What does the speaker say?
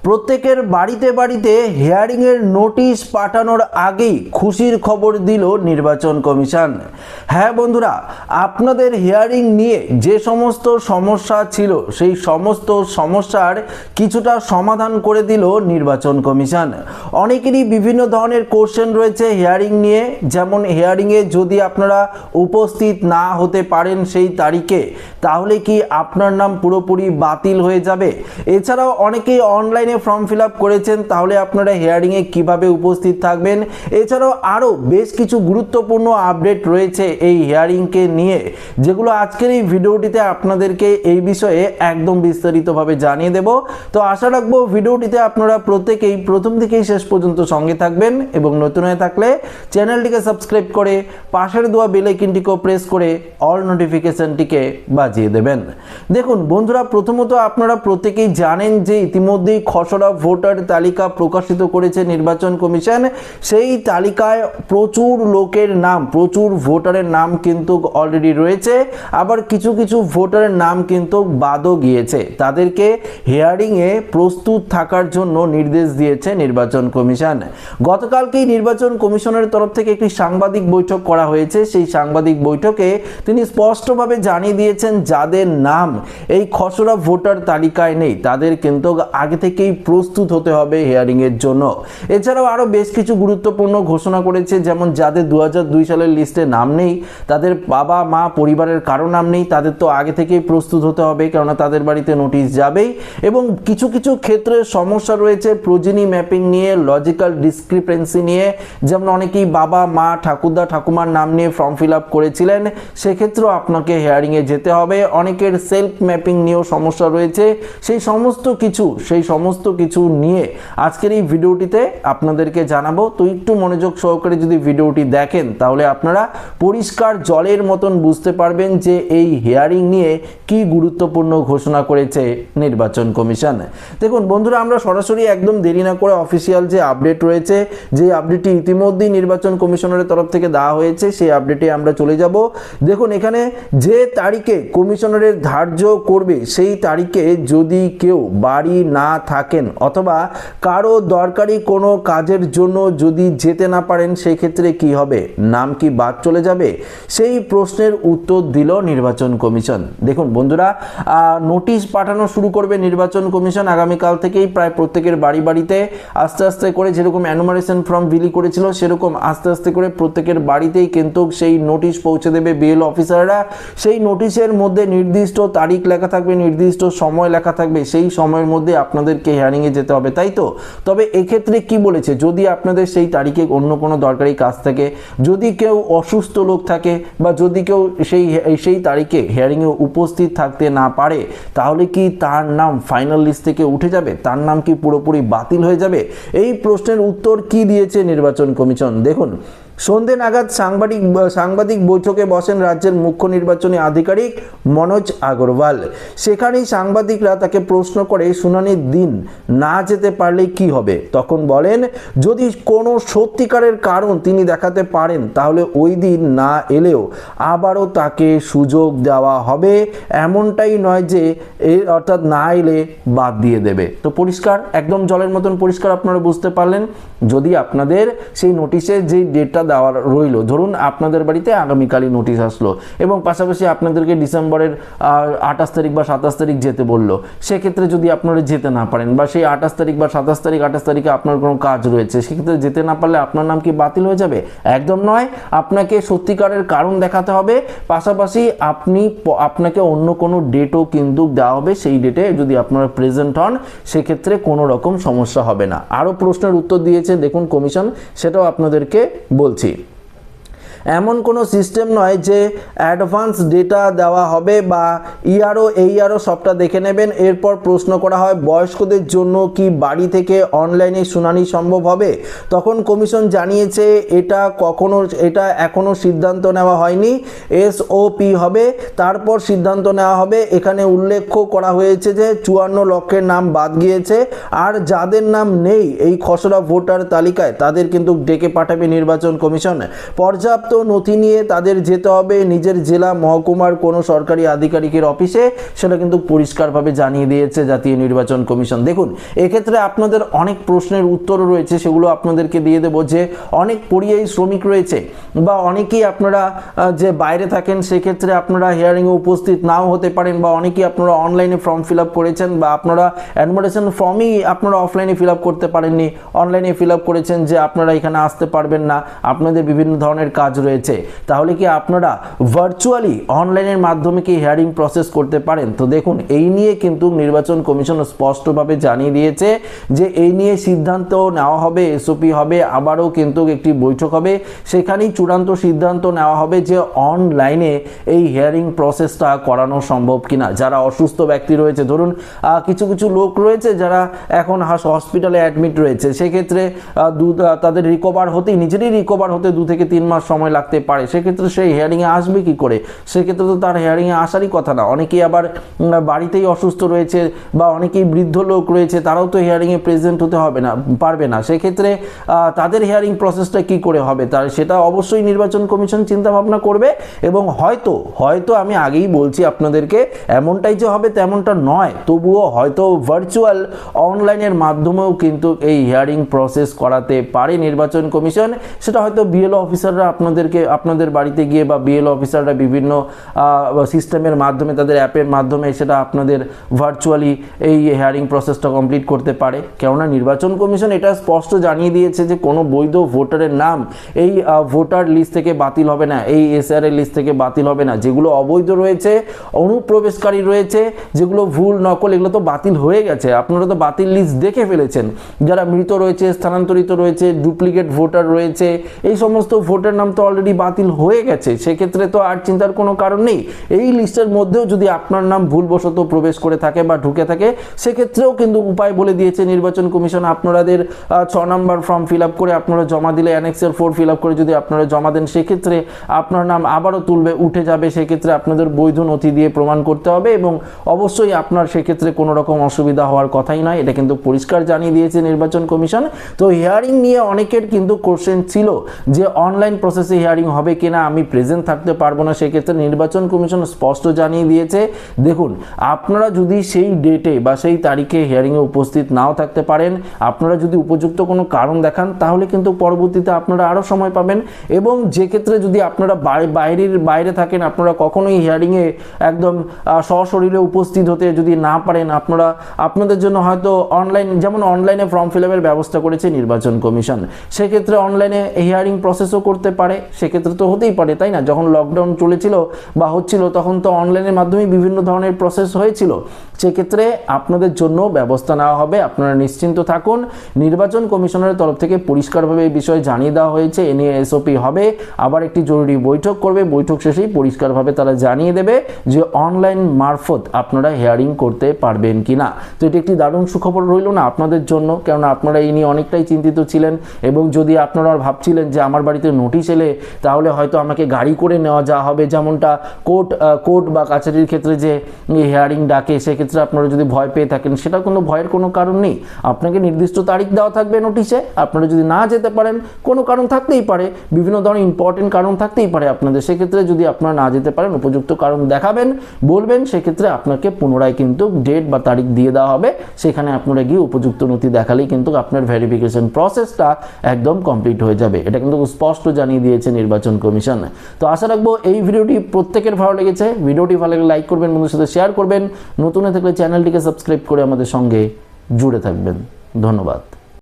প্রত্যেকের বাড়িতে বাড়িতে হিয়ারিংয়ের নোটিশ পাঠানোর আগেই খুশির খবর দিল নির্বাচন কমিশন। হ্যাঁ বন্ধুরা, আপনাদের হিয়ারিং নিয়ে যে সমস্ত সমস্যা ছিল সেই সমস্ত সমস্যার কিছুটা সমাধান করে দিল নির্বাচন কমিশন। অনেকেরই বিভিন্ন ধরনের কোশ্চেন রয়েছে হিয়ারিং নিয়ে, যেমন হিয়ারিংয়ে যদি আপনারা উপস্থিত না হতে পারেন সেই তারিখে, তাহলে কি আপনার নাম পুরোপুরি বাতিল হয়ে যাবে। এছাড়াও অনেকেই অনলাইনে ফর্ম ফিল আপ করেছেন, তাহলে আপনারা হিয়ারিংয়ে কিভাবে উপস্থিত থাকবেন। এছাড়াও আরও বেশ কিছু গুরুত্বপূর্ণ আপডেট রয়েছে এই হিয়ারিংকে নিয়ে, যেগুলো আজকের এই ভিডিওটিতে আপনাদেরকে এই বিষয়ে একদম বিস্তারিতভাবে জানিয়ে দেব। তো আশা রাখবো ভিডিওটিতে আপনারা প্রত্যেকেই প্রথম থেকেই শেষ পর্যন্ত সঙ্গে থাকবেন এবং নতুন হয়ে থাকলে চ্যানেলটিকে সাবস্ক্রাইব করে পাশের দেওয়া বেল আইকনটিকেও প্রেস করে অল নোটিফিকেশনটিকে বাজিয়ে দেবেন। দেখুন বন্ধুরা, প্রথমত আপনারা প্রত্যেকেই জানেন যে ইতিমধ্যেই খসড়া ভোটার তালিকা প্রকাশিত করেছে নির্বাচন কমিশন। সেই তালিকায় প্রচুর লোকের নাম, প্রচুর ভোটারের নাম কিন্তু অলরেডি রয়েছে, আবার কিছু কিছু ভোটারের নাম কিন্তু বাদও গিয়েছে। তাদেরকে হিয়ারিংয়ে প্রস্তুত থাকার জন্য নির্দেশ দিয়েছে নির্বাচন কমিশন। গতকালকেই নির্বাচন কমিশনের তরফ থেকে একটি সাংবাদিক বৈঠক করা হয়েছে। সেই সাংবাদিক বৈঠকে তিনি স্পষ্টভাবে জানিয়ে দিয়েছেন যাদের নাম এই খসড়া ভোটার তালিকায় নেই তাদের কিন্তু আগে থেকেই প্রস্তুত হতে হবে হিয়ারিং এর জন্য। এছাড়াও আরো বেশ কিছু গুরুত্বপূর্ণ ঘোষণা করেছে, যেমন যাদের 2002 সালের লিস্টে নাম নেই, তাদের বাবা মা পরিবারের কারো নাম নেই, তাদের তো আগে থেকেই প্রস্তুত হতে হবে, কেননা তাদের বাড়িতে নোটিশ যাবেই। এবং কিছু কিছু ক্ষেত্রে সমস্যা রয়েছে প্রোজেনি ম্যাপিং নিয়ে, লজিক্যাল ডিসক্রিপেন্সি নিয়ে, যেমন অনেকেই বাবা মা ঠাকুরদা ঠাকুমার নাম নিয়ে ফর্ম ফিল আপ করেছিলেন, সেক্ষেত্রেও আপনাকে হিয়ারিংয়ে যেতে হবে। অনেকের সেলফ ম্যাপিং নিয়েও সমস্যা রয়েছে। সেই সমস্ত কিছু নিয়ে আজকের এই ভিডিওটিতে আপনাদেরকে জানাবো। তো একটু মনোযোগ সহকারে যদি ভিডিওটি দেখেন, তাহলে আপনারা পরিষ্কার জলের মতন বুঝতে পারবেন যে এই হিয়ারিং নিয়ে কি গুরুত্বপূর্ণ ঘোষণা করেছে নির্বাচন কমিশন। দেখুন বন্ধুরা, আমরা সরাসরি একদম দেরি না করে অফিসিয়াল যে আপডেট রয়েছে, যে আপডেটটি ইতিমধ্যেই নির্বাচন কমিশনের তরফ থেকে দেওয়া হয়েছে, সেই আপডেটে আমরা চলে যাব। দেখুন এখানে যে তারিখে কমিশনারের ধার্য করবে, সেই তারিখে যদি কেউ বাড়ি না থাকেন অথবা কারো দরকারি কোনো কাজের জন্য যদি যেতে না পারেন, সেই ক্ষেত্রে কি হবে? নাম কি বাদ চলে যাবে? সেই প্রশ্নের উত্তর দিল নির্বাচন কমিশন। দেখুন বন্ধুরা, নোটিশ পাঠানো শুরু করবে নির্বাচন কমিশন আগামীকাল থেকেই। প্রায় প্রত্যেকের বাড়ি বাড়িতে আস্তে আস্তে করে, যেরকম এনুমারেশন ফর্ম বিলি করেছিল, সেরকম আস্তে আস্তে করে প্রত্যেকের বাড়িতেই কিন্তু সেই নোটিশ পৌঁছে দেবে বিএল অফিসাররা। সেই নোটিশের মধ্যে নির্দিষ্ট তারিখ লেখা থাকবে, নির্দিষ্ট সময় লেখা থাকবে, সেই সময়ের মধ্যে আপনাদেরকে হিয়ারিংয়ে যেতে হবে, তাই তো? তবে এক্ষেত্রে কি বলেছে, যদি আপনাদের সেই তারিখে অন্য কোনো দরকারি কাজ থাকে, যদি কেউ অসুস্থ লোক থাকে, বা যদি কেউ সেই তারিখে হিয়ারিংয়ে উপস্থিত থাকতে না পারে, তাহলে কি তার নাম ফাইনাল লিস্ট থেকে উঠে যাবে? তার নাম কি পুরোপুরি বাতিল হয়ে যাবে? এই প্রশ্নের উত্তর কি দিয়েছে নির্বাচন কমিশন দেখুন। সন্ধ্যে নাগাদ সাংবাদিক বৈঠকে বসেন রাজ্যের মুখ্য নির্বাচনী আধিকারিক মনোজ আগরওয়াল। সেখানেই সাংবাদিকরা তাকে প্রশ্ন করে শুনানির দিন না যেতে পারলে কি হবে। তখন বলেন, যদি কোনো সত্যিকারের কারণ তিনি দেখাতে পারেন, তাহলে ওই দিন না এলেও আবারও তাকে সুযোগ দেওয়া হবে। এমনটাই নয় যে অর্থাৎ না এলে বাদ দিয়ে দেবে। তো পরিষ্কার, একদম জলের মতন পরিষ্কার আপনারা বুঝতে পারলেন। যদি আপনাদের সেই নোটিশে যে ডেটটা দেওয়া রইল, ধরুন আপনাদের বাড়িতে আগামীকালই নোটিশ আসলো এবং পাশাপাশি আপনাদেরকে ডিসেম্বরের 28 তারিখ বা 27 তারিখ যেতে বললো, সেক্ষেত্রে যদি আপনারা যেতে না পারেন, বা সেই 28 তারিখ বা 27 তারিখ 28 তারিখে আপনার কোনো কাজ রয়েছে, সেক্ষেত্রে যেতে না পারলে আপনার নাম কি বাতিল হয়ে যাবে? একদম নয়। আপনাকে সত্যিকারের কারণ দেখাতে হবে, পাশাপাশি আপনাকে অন্য কোনো ডেটও কিন্তু দেওয়া হবে। সেই ডেটে যদি আপনারা প্রেজেন্ট হন, সেক্ষেত্রে কোনো রকম সমস্যা হবে না। আরও প্রশ্নের উত্তর দিয়েছে দেখুন কমিশন, সেটাও আপনাদেরকে বলছি। এমন কোনো সিস্টেম নয় যে অ্যাডভান্স ডেটা দেওয়া হবে বা এইআরও সবটা দেখে নেবেন, এরপর প্রশ্ন করা হয় বয়স্কদের জন্য কি বাড়ি থেকে অনলাইনে শুনানি সম্ভব হবে। তখন কমিশন জানিয়েছে এটা এখনো সিদ্ধান্ত নেওয়া হয়নি, এসওপি হবে, তারপর সিদ্ধান্ত নেওয়া হবে। এখানে উল্লেখ করা হয়েছে যে 54 লক্ষের নাম বাদ গিয়েছে, আর যাদের নাম নেই এই খসড়া ভোটার তালিকায়, তাদের কিন্তু ডেকে পাঠাবে নির্বাচন কমিশন। পর্যাপ্ত হয়তো নথি নিয়ে তাদের যেতে হবে নিজের জেলা মহকুমার কোনো সরকারি আধিকারিকের অফিসে, সেটা কিন্তু পরিষ্কারভাবে জানিয়ে দিয়েছে জাতীয় নির্বাচন কমিশন। দেখুন, এক্ষেত্রে আপনাদের অনেক প্রশ্নের উত্তরও রয়েছে, সেগুলো আপনাদেরকে দিয়ে দেবো। যে অনেক পরিযায়ী শ্রমিক রয়েছে বা অনেকেই আপনারা যে বাইরে থাকেন, সেক্ষেত্রে আপনারা হিয়ারিংয়ে উপস্থিত নাও হতে পারেন, বা অনেকেই আপনারা অনলাইনে ফর্ম ফিল আপ করেছেন, বা আপনারা অ্যাডমিটেশন ফর্মই আপনারা অফলাইনে ফিল আপ করতে পারেননি, অনলাইনে ফিল আপ করেছেন যে আপনারা এখানে আসতে পারবেন না, আপনাদের বিভিন্ন ধরনের কাজ রয়েছে, তাহলে কি আপনারা ভার্চুয়ালি অনলাইনের মাধ্যমে কি হিয়ারিং প্রসেস করতে পারেন? তো দেখুন, এই নিয়ে কিন্তু নির্বাচন কমিশন স্পষ্টভাবে জানিয়ে দিয়েছে যে এই নিয়ে সিদ্ধান্ত নেওয়া হবে, এসওপি হবে, আবারও কিন্তু একটি বৈঠক হবে, সেখানেই চূড়ান্ত সিদ্ধান্ত নেওয়া হবে যে অনলাইনে এই হিয়ারিং প্রসেসটা করানো সম্ভব কিনা। যারা অসুস্থ ব্যক্তি রয়েছে, ধরুন কিছু কিছু লোক রয়েছে যারা এখন হসপিটালে অ্যাডমিট রয়েছে, সেক্ষেত্রে তাদের রিকভার হতেই, নিজেরই রিকভার হতে 2 থেকে 3 মাস সময় লাগতে পারে, সেক্ষেত্রে সেই হিয়ারিংয়ে আসবে কি করে? সেক্ষেত্রে তো তার হিয়ারিংয়ে আসারই কথা না। অনেকেই আবার বাড়িতেই অসুস্থ রয়েছে, বা অনেকেই বৃদ্ধ লোক রয়েছে, তারাও তো হিয়ারিংয়ে প্রেজেন্ট হতে পারবে না, সেক্ষেত্রে তাদের হিয়ারিং প্রসেসটা কি করে হবে? তার সেটা অবশ্যই নির্বাচন কমিশন চিন্তা ভাবনা করবে, এবং হয়তো আমি আগেই বলছি আপনাদেরকে, এমনটাই যে হবে তেমনটা নয়, তবুও হয়তো ভার্চুয়াল অনলাইনের মাধ্যমেও কিন্তু এই হিয়ারিং প্রসেস করাতে পারে নির্বাচন কমিশন। সেটা হয়তো বিএলও অফিসাররা আপনাদের বাড়িতে গিয়ে, বা বিএলও অফিসাররা বিভিন্ন সিস্টেমের মাধ্যমে, তাদের অ্যাপের মাধ্যমে সেটা আপনাদের ভার্চুয়ালি এই হিয়ারিং প্রসেসটা কমপ্লিট করতে পারে। কেননা নির্বাচন কমিশন এটা স্পষ্ট জানিয়ে দিয়েছে যে কোনো বৈধ ভোটারের নাম এই ভোটার লিস্ট থেকে বাতিল হবে না, এই এসআর লিস্ট থেকে বাতিল হবে না। যেগুলো অবৈধ রয়েছে, অনুপ্রবেশকারী রয়েছে, যেগুলো ভুল নকল, এগুলো তো বাতিল হয়ে গেছে, আপনারা তো বাতিল লিস্ট দেখে ফেলেছেন। যারা মৃত রয়েছে, স্থানান্তরিত রয়েছে, ডুপ্লিকেট ভোটার রয়েছে, এই সমস্ত ভোটার নাম তো অলরেডি বাতিল হয়ে গেছে, সেক্ষেত্রে তো আর চিন্তার কোনো কারণ নেই। এই লিস্টের মধ্যেও যদি আপনার নাম ভুলবশত প্রবেশ করে থাকে বা ঢুকে থাকে, সেক্ষেত্রেও কিন্তু উপায় বলে দিয়েছে নির্বাচন কমিশন। আপনাদের 6 নম্বর ফর্ম ফিল আপ করে আপনারা জমা দিলে, অ্যানেক্সের 4 ফিল আপ করে যদি আপনারা জমা দেন, সেক্ষেত্রে আপনার নাম আবারও উঠে যাবে। সেক্ষেত্রে আপনাদের বৈধ নথি দিয়ে প্রমাণ করতে হবে, এবং অবশ্যই আপনার সেক্ষেত্রে কোনো রকম অসুবিধা হওয়ার কথাই নয়, এটা কিন্তু পরিষ্কার জানিয়ে দিয়েছে নির্বাচন কমিশন। তো হিয়ারিং নিয়ে অনেকের কিন্তু কোশ্চেন ছিল যে অনলাইন প্রসেসে হিয়ারিং হবে কিনা, আমি প্রেজেন্ট থাকতে পারবো না, সেক্ষেত্রে নির্বাচন কমিশন স্পষ্ট জানিয়ে দিয়েছে, দেখুন, আপনারা যদি সেই ডেটে বা সেই তারিখে হিয়ারিংয়ে উপস্থিত নাও থাকতে পারেন, আপনারা যদি উপযুক্ত কোনো কারণ দেখান, তাহলে কিন্তু পরবর্তীতে আপনারা আরও সময় পাবেন। এবং যে ক্ষেত্রে যদি আপনারা বাইরে থাকেন, আপনারা কখনোই হিয়ারিংয়ে একদম সশরীরে উপস্থিত হতে যদি না পারেন, আপনাদের জন্য হয়তো যেমন অনলাইনে ফর্ম ফিল আপের ব্যবস্থা করেছে নির্বাচন কমিশন, সেক্ষেত্রে অনলাইনে হিয়ারিং প্রসেসও করতে পারে, সেক্ষেত্রে তো হতেই পারে, তাই না? যখন লকডাউন চলেছিল বা হচ্ছিল, তখন তো অনলাইনের মাধ্যমে বিভিন্ন ধরনের প্রসেস হয়েছিল, সেক্ষেত্রে আপনাদের জন্য ব্যবস্থা নেওয়া হবে, আপনারা নিশ্চিন্ত থাকুন। নির্বাচন কমিশনের তরফ থেকে পরিষ্কারভাবে এই বিষয়ে জানিয়ে দেওয়া হয়েছে, এ নিয়ে এসওপি হবে, আবার একটি জরুরি বৈঠক করবে, বৈঠক শেষেই পরিষ্কারভাবে তারা জানিয়ে দেবে যে অনলাইন মারফত আপনারা হিয়ারিং করতে পারবেন কিনা। তো এটি একটি দারুণ সুখবর রইল না আপনাদের জন্য, কেননা আপনারা এই নিয়ে অনেকটাই চিন্তিত ছিলেন, এবং যদি আপনারা ভাবছিলেন যে আমার বাড়িতে নোটিশ এলে তাহলে হয়তো আমাকে গাড়ি করে নেওয়া যাওয়া হবে, যেমনটা কোর্ট বা কাছারির ক্ষেত্রে যে হিয়ারিং ডাকে, সেক্ষেত্রে আপনারা যদি ভয় পেয়ে থাকেন, সেটা কোনো ভয়ের কোনো কারণ নেই। আপনাকে নির্দিষ্ট তারিখ দেওয়া থাকবে নোটিশে, আপনারা যদি না যেতে পারেন, কোনো কারণ থাকতেই পারে, বিভিন্ন ধরনের ইম্পর্টেন্ট কারণ থাকতেই পারে আপনাদের, সেক্ষেত্রে যদি আপনারা না যেতে পারেন, উপযুক্ত কারণ দেখাবেন, বলবেন, সেক্ষেত্রে আপনাকে পুনরায় কিন্তু ডেট বা তারিখ দিয়ে দেওয়া হবে, সেখানে আপনারা গিয়ে উপযুক্ত নথি দেখালেই কিন্তু আপনার ভেরিফিকেশন প্রসেসটা একদম কমপ্লিট হয়ে যাবে। এটা কিন্তু স্পষ্ট জানিয়ে দিয়েছে নির্বাচন কমিশন। তো আশা রাখবো এই ভিডিওটি প্রত্যেকের ভালো লেগেছে। ভিডিওটি ভালো লাগলে লাইক করবেন, বন্ধুদের সাথে শেয়ার করবেন, নতুন হয়ে থাকলে চ্যানেলটিকে সাবস্ক্রাইব করে আমাদের সঙ্গে জুড়ে থাকবেন। ধন্যবাদ।